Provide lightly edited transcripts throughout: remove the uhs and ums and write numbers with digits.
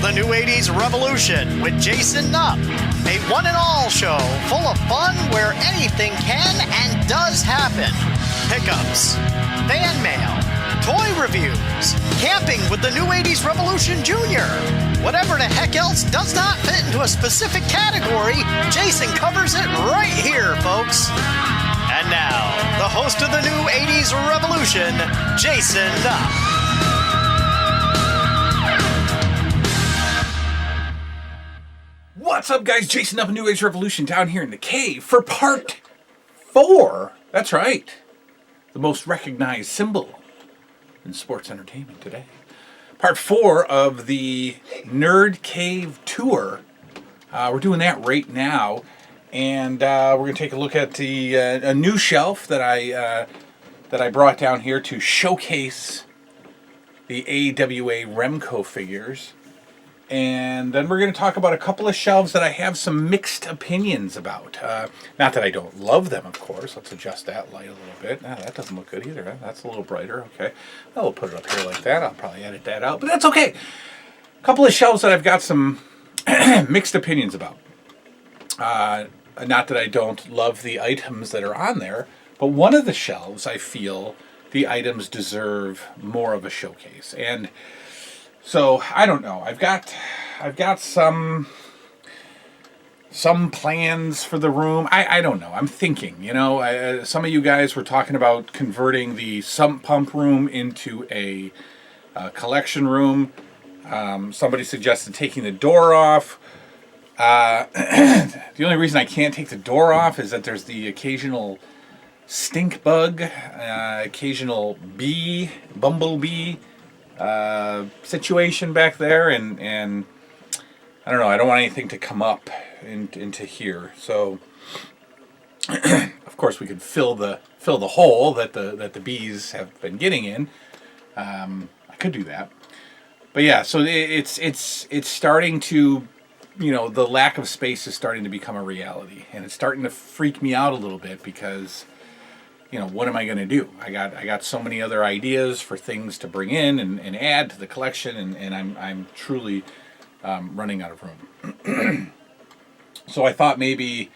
the New 80's Revolution with Jason Nupp, a one-and-all show full of fun where anything can and does happen. Pickups, fan mail, toy reviews, camping with the New 80's Revolution Jr. Whatever the heck else does not fit into a specific category, Jason covers it right here, folks. And now, the host of the New 80's Revolution, Jason Nupp. What's up, guys? Jason Nupp, New 80's Revolution, down here in the cave for part 4. That's right. The most recognized symbol in sports entertainment today. Part 4 of the Nerd Cave Tour. We're doing that right now. And we're going to take a look at the a new shelf that I brought down here to showcase the AWA Remco figures. And then we're going to talk about a couple of shelves that I have some mixed opinions about. Not that I don't love them, of course. Let's adjust that light a little bit. That doesn't look good either. That's a little brighter. Okay. Well, we'll put it up here like that. I'll probably edit that out, but that's okay. A couple of shelves that I've got some mixed opinions about. Not that I don't love the items that are on there, but one of the shelves I feel the items deserve more of a showcase. And so I don't know. I've got some plans for the room. I don't know. I'm thinking. Some of you guys were talking about converting the sump pump room into a collection room. Somebody suggested taking the door off. The only reason I can't take the door off is that there's the occasional stink bug, occasional bumblebee situation back there, and I don't know. I don't want anything to come up into here. So, of course, we could fill the hole that the bees have been getting in. I could do that, but yeah. So it's starting to, the lack of space is starting to become a reality, and it's starting to freak me out a little bit because, what am I going to do? I got so many other ideas for things to bring in and add to the collection, and I'm truly running out of room. So I thought maybe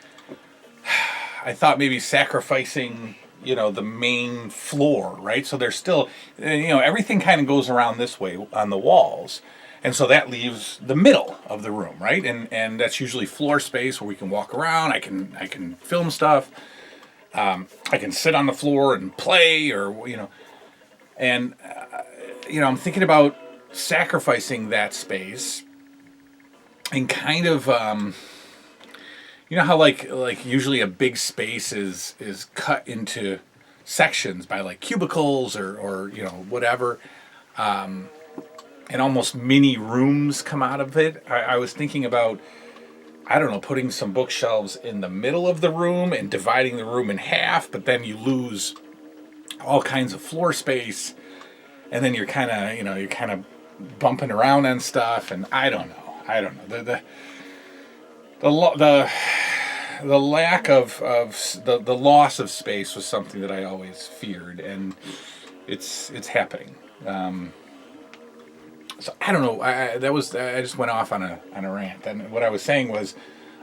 sacrificing, the main floor, right? So there's still, everything kind of goes around this way on the walls. And so that leaves the middle of the room, right? And that's usually floor space where we can walk around. I can film stuff. I can sit on the floor and play, and I'm thinking about sacrificing that space and kind of, how like usually a big space is cut into sections by like cubicles or whatever, and almost mini rooms come out of it. I was thinking about, I don't know, putting some bookshelves in the middle of the room and dividing the room in half, but then you lose all kinds of floor space, and then you're kind of bumping around on stuff, and I don't know. The lack of the loss of space was something that I always feared, and it's happening. So I don't know. I just went off on a rant, and what I was saying was,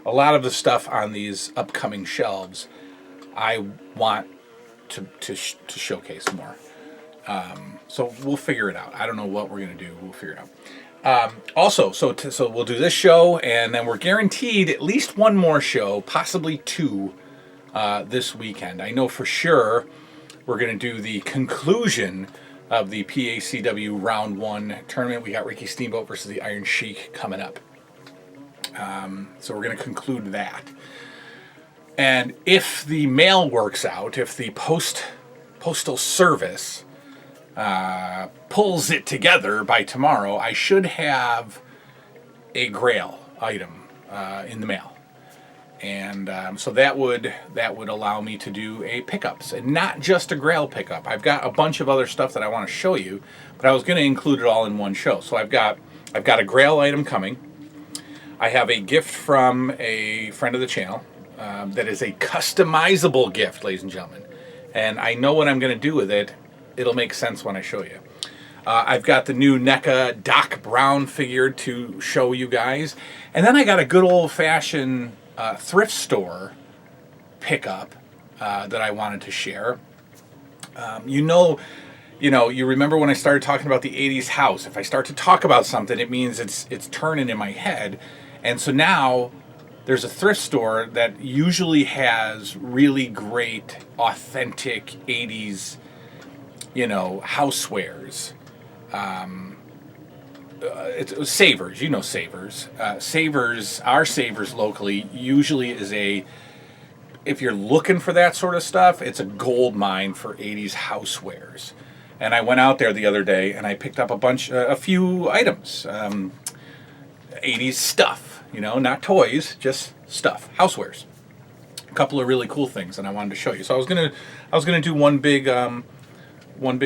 a lot of the stuff on these upcoming shelves, I want to showcase more. So we'll figure it out. I don't know what we're gonna do. We'll figure it out. Also, so we'll do this show, and then we're guaranteed at least one more show, possibly 2, this weekend. I know for sure we're gonna do the conclusion of the PACW Round 1 tournament. We got Ricky Steamboat versus the Iron Sheik coming up. So we're going to conclude that. And if the mail works out, if the postal service pulls it together by tomorrow, I should have a Grail item in the mail. And so that would allow me to do a pickups, and not just a Grail pickup. I've got a bunch of other stuff that I want to show you, but I was going to include it all in one show. So I've got a Grail item coming. I have a gift from a friend of the channel that is a customizable gift, ladies and gentlemen. And I know what I'm going to do with it. It'll make sense when I show you. I've got the new NECA Doc Brown figure to show you guys. And then I got a good old-fashioned thrift store pickup that I wanted to share. You remember when I started talking about the 80s house. If I start to talk about something, it means it's turning in my head. And so now there's a thrift store that usually has really great, authentic 80s, housewares. It's Savers, Savers. Our Savers locally usually is if you're looking for that sort of stuff, it's a gold mine for 80s housewares. And I went out there the other day and I picked up a few items, 80s stuff, not toys, just stuff, housewares. A couple of really cool things, and I wanted to show you. So I was gonna do one big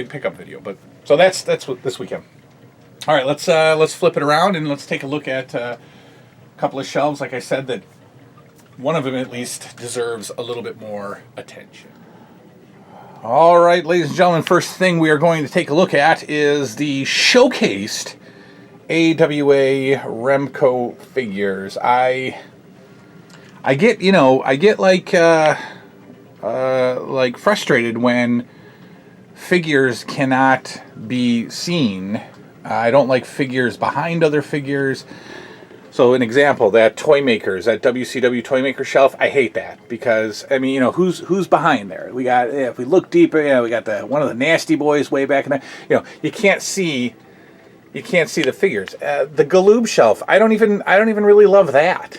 pickup video, but so that's what this weekend. All right, let's flip it around and let's take a look at a couple of shelves. Like I said, that one of them at least deserves a little bit more attention. All right, ladies and gentlemen, first thing we are going to take a look at is the showcased AWA Remco figures. I get like frustrated when figures cannot be seen. I don't like figures behind other figures. So an example, that Toymakers, that WCW Toymaker shelf, I hate that because who's behind there? We got, if we look deeper, we got one of the Nasty Boys way back in there. You can't see the figures. The Galoob shelf, I don't even really love that.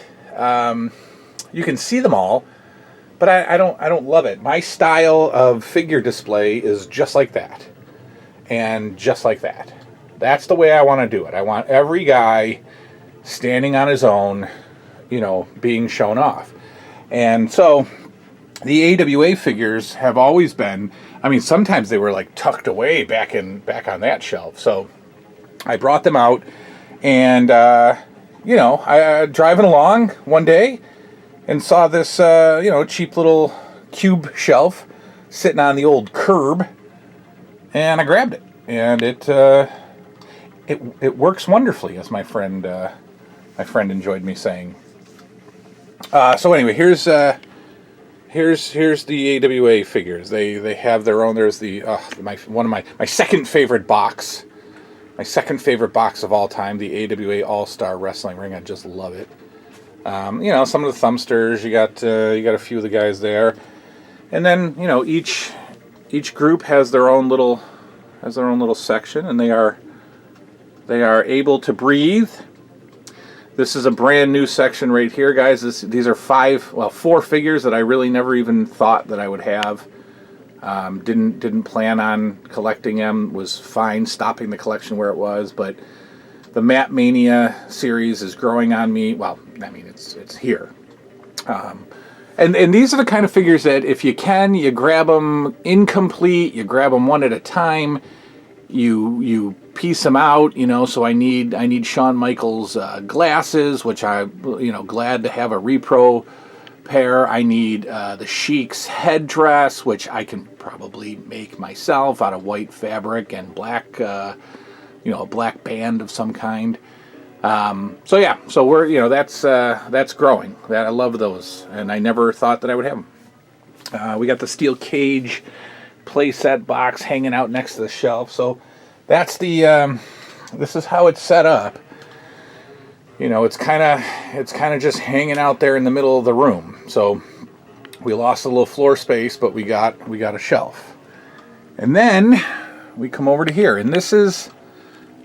You can see them all, but I don't love it. My style of figure display is just like that, and just like that. That's the way I want to do it. I want every guy standing on his own, being shown off. And so the AWA figures have always been, sometimes they were like tucked away back on that shelf. So I brought them out and, I driving along one day and saw this, cheap little cube shelf sitting on the old curb, and I grabbed it. And it works wonderfully, as my friend enjoyed me saying. So anyway, here's the AWA figures. They have their own. There's my second favorite box. My second favorite box of all time, the AWA All-Star Wrestling Ring. I just love it. Some of the Thumbsters. You got a few of the guys there, and then each group has their own little section, and they are able to breathe. This is a brand new section right here, guys. These are 4 figures that I really never even thought that I would have. Didn't plan on collecting them. Was fine stopping the collection where it was, but the Map Mania series is growing on me. Well, it's here. And these are the kind of figures that if you can, you grab them incomplete, you grab them one at a time, you piece them out, so I need Shawn Michaels glasses, which glad to have a repro pair. I need the Sheik's headdress, which I can probably make myself out of white fabric and black, a black band of some kind. So we're, that's growing. That I love those, and I never thought that I would have them. We got the steel cage playset box hanging out next to the shelf. So that's this is how it's set up. It's kind of just hanging out there in the middle of the room. So we lost a little floor space, but we got a shelf. And then we come over to here, and this is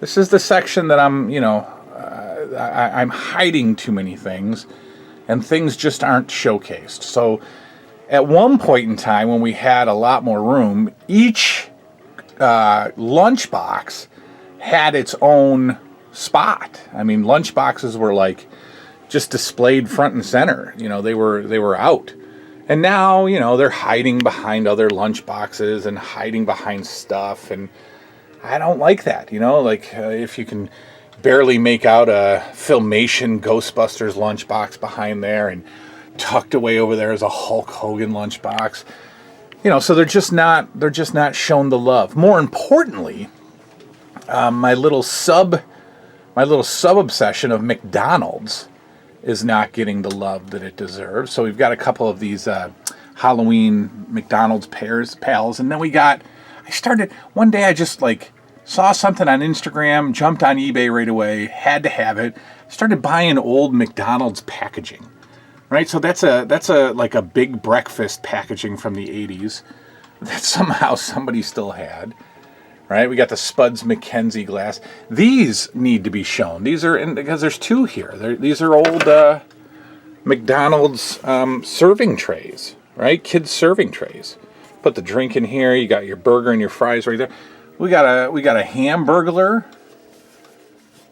the section that I'm hiding too many things, and things just aren't showcased. So at one point in time, when we had a lot more room, each lunchbox had its own spot. Lunchboxes were like just displayed front and center. They were out. And now, they're hiding behind other lunchboxes and hiding behind stuff, and I don't like that. If you can barely make out a Filmation Ghostbusters lunchbox behind there, and tucked away over there is a Hulk Hogan lunchbox. So they're just not shown the love. More importantly, My little sub obsession of McDonald's is not getting the love that it deserves. So we've got a couple of these Halloween McDonald's pals, and then one day I just like saw something on Instagram, jumped on eBay right away, had to have it, started buying old McDonald's packaging. Right? So that's a like a big breakfast packaging from the 80s that somehow somebody still had. Right? We got the Spuds McKenzie glass. These need to be shown. These are because there's two here. These are old McDonald's serving trays, right? Kids serving trays. Put the drink in here. You got your burger and your fries right there. We got a Hamburglar,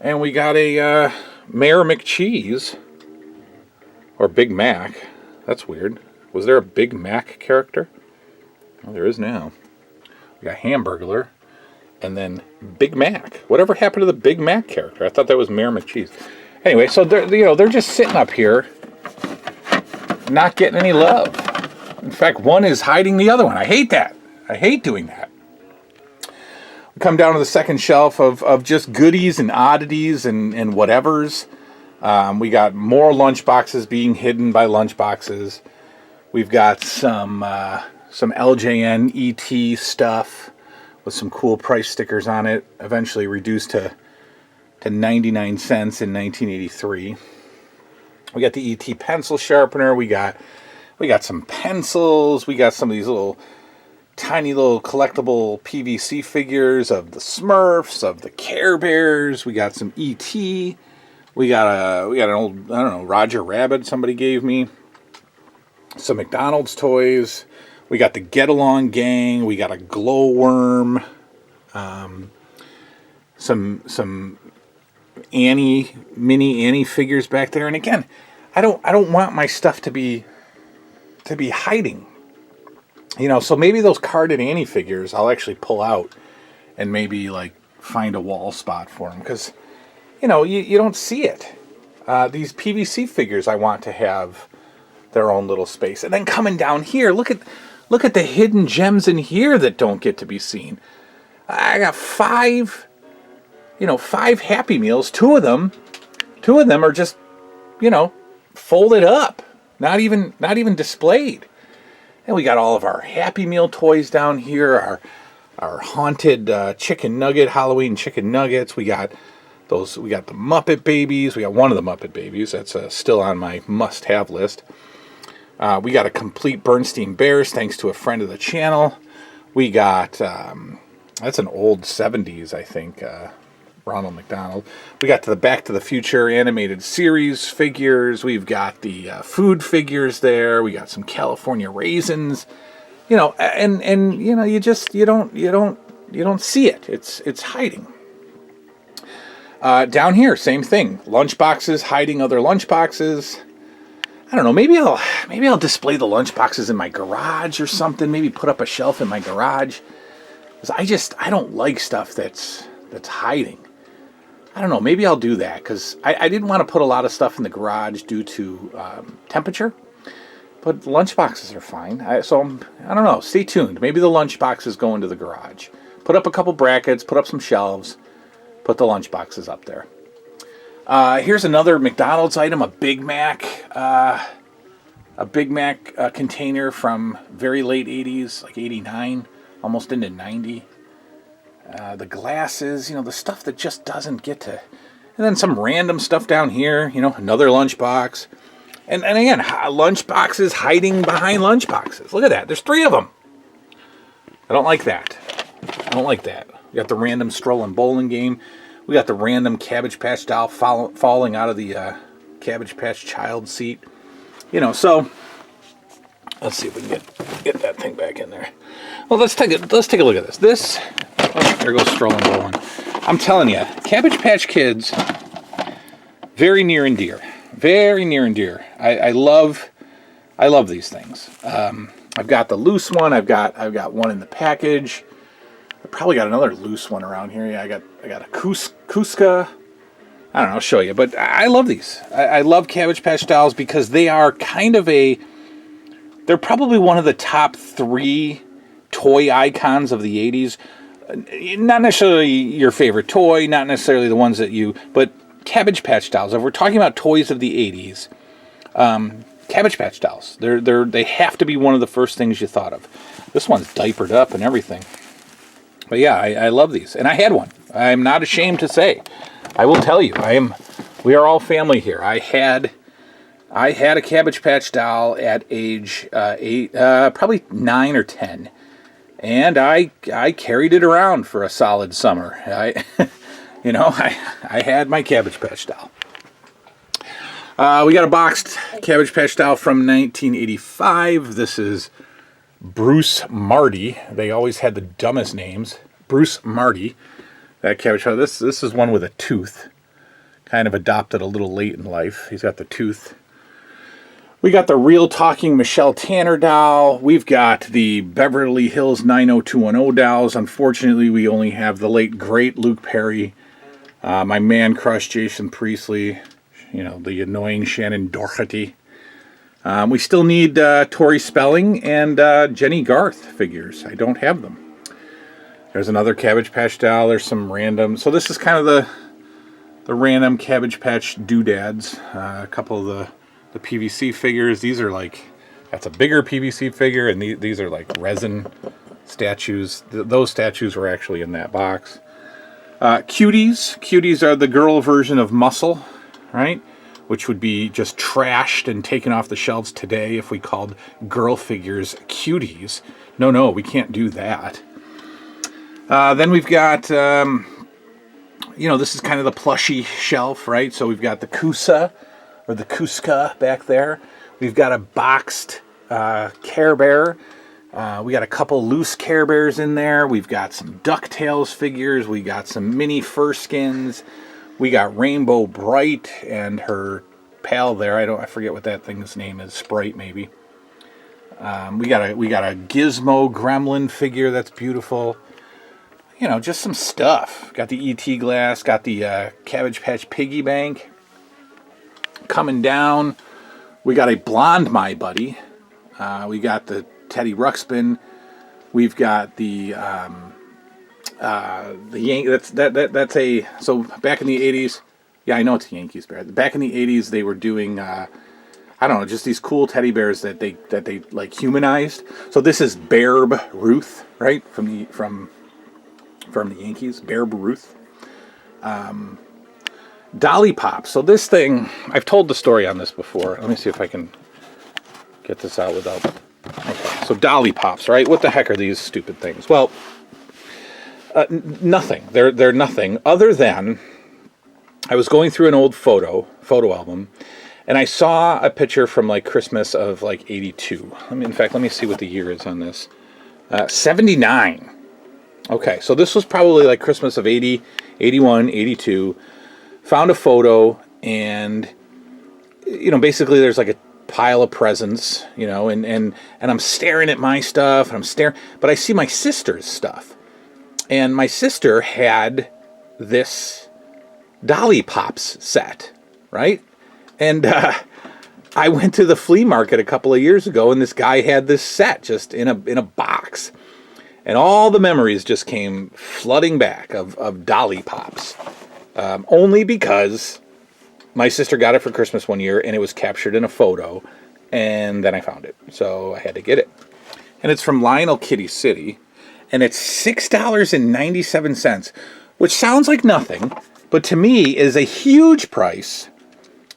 and we got a Mayor McCheese or Big Mac. That's weird. Was there a Big Mac character? Well, there is now. We got Hamburglar. And then Big Mac. Whatever happened to the Big Mac character? I thought that was Mayor McCheese. Anyway, so they're just sitting up here, not getting any love. In fact, one is hiding the other one. I hate that. I hate doing that. We come down to the second shelf of just goodies and oddities and whatevers. We got more lunchboxes being hidden by lunchboxes. We've got some LJN ET stuff with some cool price stickers on it, eventually reduced to 99 cents in 1983. We got the ET pencil sharpener. We got some pencils. We got some of these tiny little collectible PVC figures of the Smurfs, of the Care Bears. We got some ET. We got an old, I don't know, Roger Rabbit somebody gave me. Some McDonald's toys. We got the Get Along Gang. We got a glowworm. Some mini Annie figures back there. And again, I don't want my stuff to be hiding. So maybe those carded Annie figures I'll actually pull out and maybe like find a wall spot for them, because you don't see it. These PVC figures I want to have their own little space. And then coming down here, look at the hidden gems in here that don't get to be seen. I got five Happy Meals. Two of them are just, folded up, not even displayed. And we got all of our Happy Meal toys down here, our haunted chicken nugget, Halloween chicken nuggets. We got the Muppet Babies. We got one of the Muppet Babies. That's still on my must-have list. We got a complete Bernstein Bears, thanks to a friend of the channel. We got, that's an old 70s, I think, Ronald McDonald. We got the Back to the Future animated series figures. We've got the food figures there. We got some California raisins. You don't see it. It's hiding. Down here, same thing. Lunchboxes hiding other lunchboxes. I don't know, maybe I'll display the lunchboxes in my garage or something. Maybe put up a shelf in my garage. 'Cause I don't like stuff that's hiding. I don't know, maybe I'll do that, because I didn't want to put a lot of stuff in the garage due to temperature. But lunchboxes are fine. So I don't know, stay tuned. Maybe the lunchboxes go into the garage. Put up a couple brackets, put up some shelves, put the lunchboxes up there. Here's another McDonald's item, a Big Mac container from very late 80s, like 89, almost into 90. The glasses, the stuff that just doesn't get to... And then some random stuff down here, another lunchbox. And again, lunchboxes hiding behind lunchboxes. Look at that. There's 3 of them. I don't like that. We got the random strolling bowling game. We got the random Cabbage Patch doll falling out of the Cabbage Patch child seat. So let's see if we can get that thing back in there. Well, let's take a look at this. There goes strolling bowling. I'm telling you, Cabbage Patch Kids, very near and dear. Very near and dear. I love these things. I've got the loose one. I've got one in the package. I probably got another loose one around here. Yeah, I got a Kuzka. I don't know, I'll show you. But I love these. I love Cabbage Patch dolls because they are they're probably one of the top 3 toy icons of the 80s. not necessarily your favorite toy, not necessarily the ones that but Cabbage Patch dolls. If we're talking about toys of the 80s, Cabbage Patch dolls. They have to be one of the first things you thought of. This one's diapered up and everything. But yeah, I love these. And I had one. I'm not ashamed to say. I will tell you, we are all family here. I had a Cabbage Patch doll at age 8, probably 9 or 10. And I carried it around for a solid summer. I had my Cabbage Patch doll. We got a boxed Cabbage Patch doll from 1985. This is Bruce Marty. They always had the dumbest names. Bruce Marty. That Cabbage Patch. This is one with a tooth. Kind of adopted a little late in life. He's got the tooth. We got the real talking Michelle Tanner doll. We've got the Beverly Hills 90210 dolls. Unfortunately, we only have the late great Luke Perry. My man crush Jason Priestley. The annoying Shannon Doherty. We still need Tori Spelling and Jenny Garth figures. I don't have them. There's another Cabbage Patch doll. There's some random. So this is kind of the random Cabbage Patch doodads. A couple of the PVC figures. These are that's a bigger PVC figure, and these are like resin statues. Those statues were actually in that box. Cuties. Cuties are the girl version of Muscle, right? Which would be just trashed and taken off the shelves today if we called girl figures cuties. No, we can't do that. Then we've got, this is kind of the plushy shelf, right? So we've got the Kusa, or the Kuska back there. We've got a boxed Care Bear. We got a couple loose Care Bears in there. We've got some DuckTales figures. We got some mini fur skins. We got Rainbow Bright and her pal there. I forget what that thing's name is. Sprite, maybe. We got a Gizmo Gremlin figure that's beautiful. Just some stuff. Got the ET glass. Got the Cabbage Patch piggy bank. Coming down, we got a Blonde My Buddy. We got the Teddy Ruxpin. We've got the that's a, so back in the 80s, yeah, I know it's a Yankees bear. Back in the 80s, they were doing just these cool teddy bears that they like humanized. So this is Babe Ruth, right, from the Yankees, Babe Ruth. Dolly Pops. So this thing, I've told the story on this before. Let me see if I can get this out without. Okay, so Dolly Pops, right? What the heck are these stupid things? Well, nothing. They're nothing other than I was going through an old photo album, and I saw a picture from Christmas of 82. Let me see what the year is on this. 79. Okay, so this was probably Christmas of 80, 81, 82. Found a photo, and basically there's a pile of presents, and I'm staring at my stuff, and but I see my sister's stuff. And my sister had this Dolly Pops set, right? And I went to the flea market a couple of years ago, and this guy had this set just in a box. And all the memories just came flooding back of Dolly Pops. Only because my sister got it for Christmas one year, and it was captured in a photo, and then I found it. So I had to get it. And it's from Lionel Kitty City. And it's $6.97, which sounds like nothing, but to me is a huge price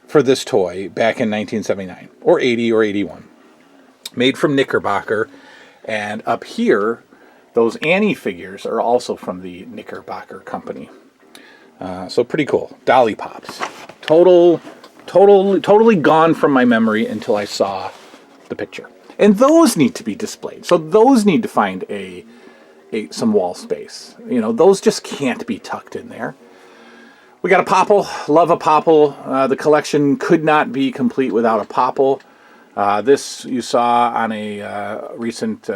for this toy back in 1979, or 80 or 81. Made from Knickerbocker, and up here, those Annie figures are also from the Knickerbocker company. So pretty cool. Dolly Pops. Totally gone from my memory until I saw the picture. And those need to be displayed. So those need to find some wall space. Those just can't be tucked in there. We got a Popple. Love a Popple. The collection could not be complete without a Popple. This you saw on a recent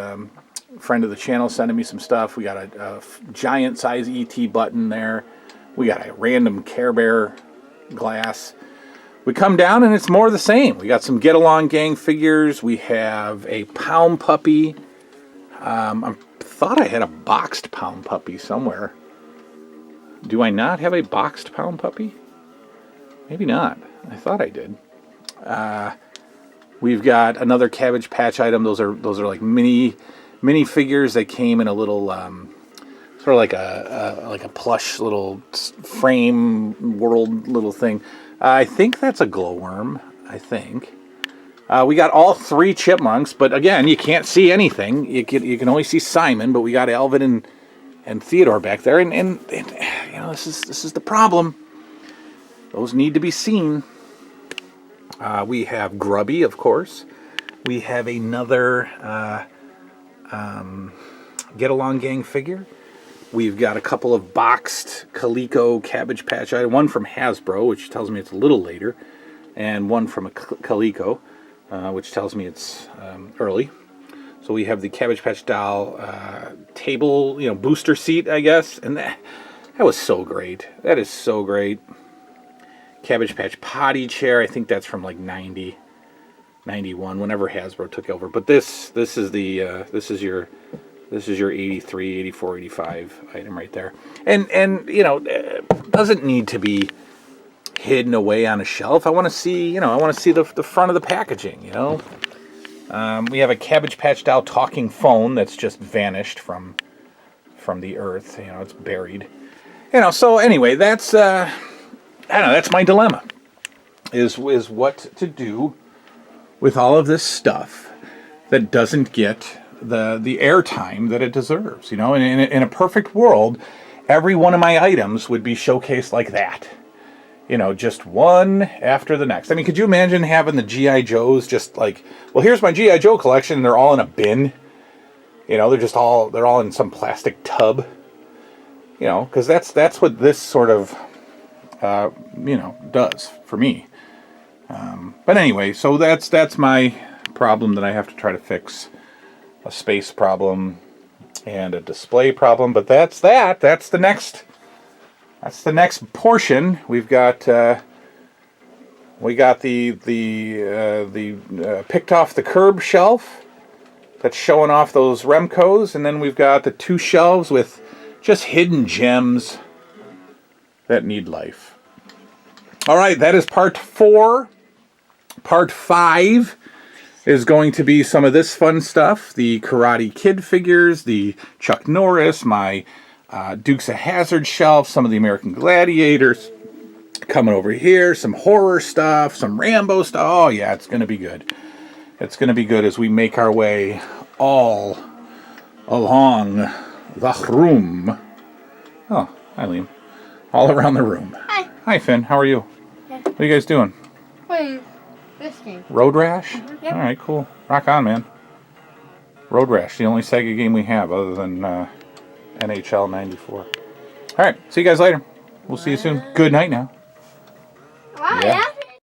friend of the channel sending me some stuff. We got a giant size ET button there. We got a random Care Bear glass. We come down and it's more of the same. We got some Get Along Gang figures. We have a Pound Puppy. I'm thought I had a boxed pound puppy somewhere. Do I not have a boxed pound puppy? Maybe not. I thought I did. We've got another Cabbage Patch item. Those are like mini figures that came in a little sort of like a plush little frame world little thing. I think that's a glowworm. I think. We got all 3 chipmunks, but again, you can't see anything. You can only see Simon, but we got Alvin and Theodore back there, and you know, this is the problem. Those need to be seen. We have Grubby, of course. We have another Get Along Gang figure. We've got a couple of boxed Coleco Cabbage Patch items. One from Hasbro, which tells me it's a little later, and one from a Coleco, which tells me it's early. So we have the Cabbage Patch doll table, you know, booster seat, I guess, and that was so great. That is so great. Cabbage Patch potty chair. I think that's from like 90, 91, whenever Hasbro took over. But this is your 83, 84, 85 item right there. And you know, it doesn't need to be hidden away on a shelf. I want to see, you know, the front of the packaging, you know. We have a Cabbage Patch doll talking phone that's just vanished from the earth. You know, it's buried. You know, so anyway, that's I don't know, that's my dilemma. Is what to do with all of this stuff that doesn't get the airtime that it deserves. You know, in a perfect world, every one of my items would be showcased like that. You know, just one after the next. I mean, could you imagine having the G.I. Joes just like, well, here's my G.I. Joe collection, and they're all in a bin. You know, they're all in some plastic tub. You know, because that's what this sort of you know, does for me. But anyway, so that's my problem that I have to try to fix. A space problem and a display problem. But that's the next portion. We got the picked off the curb shelf that's showing off those Remcos, and then we've got the 2 shelves with just hidden gems that need life. All right, that is part 4. Part 5 is going to be some of this fun stuff. The Karate Kid figures, the Chuck Norris, my Dukes of Hazzard shelf, some of the American Gladiators coming over here, some horror stuff, some Rambo stuff. Oh, yeah, it's going to be good. It's going to be good as we make our way all along the room. Oh, hi, Liam. All around the room. Hi. Hi, Finn. How are you? Yeah. What are you guys doing? Playing this game. Road Rash? Yep. All right, cool. Rock on, man. Road Rash, the only Sega game we have other than NHL 94. All right, see you guys later. We'll see you soon. Good night now. Wow, Yeah. yeah?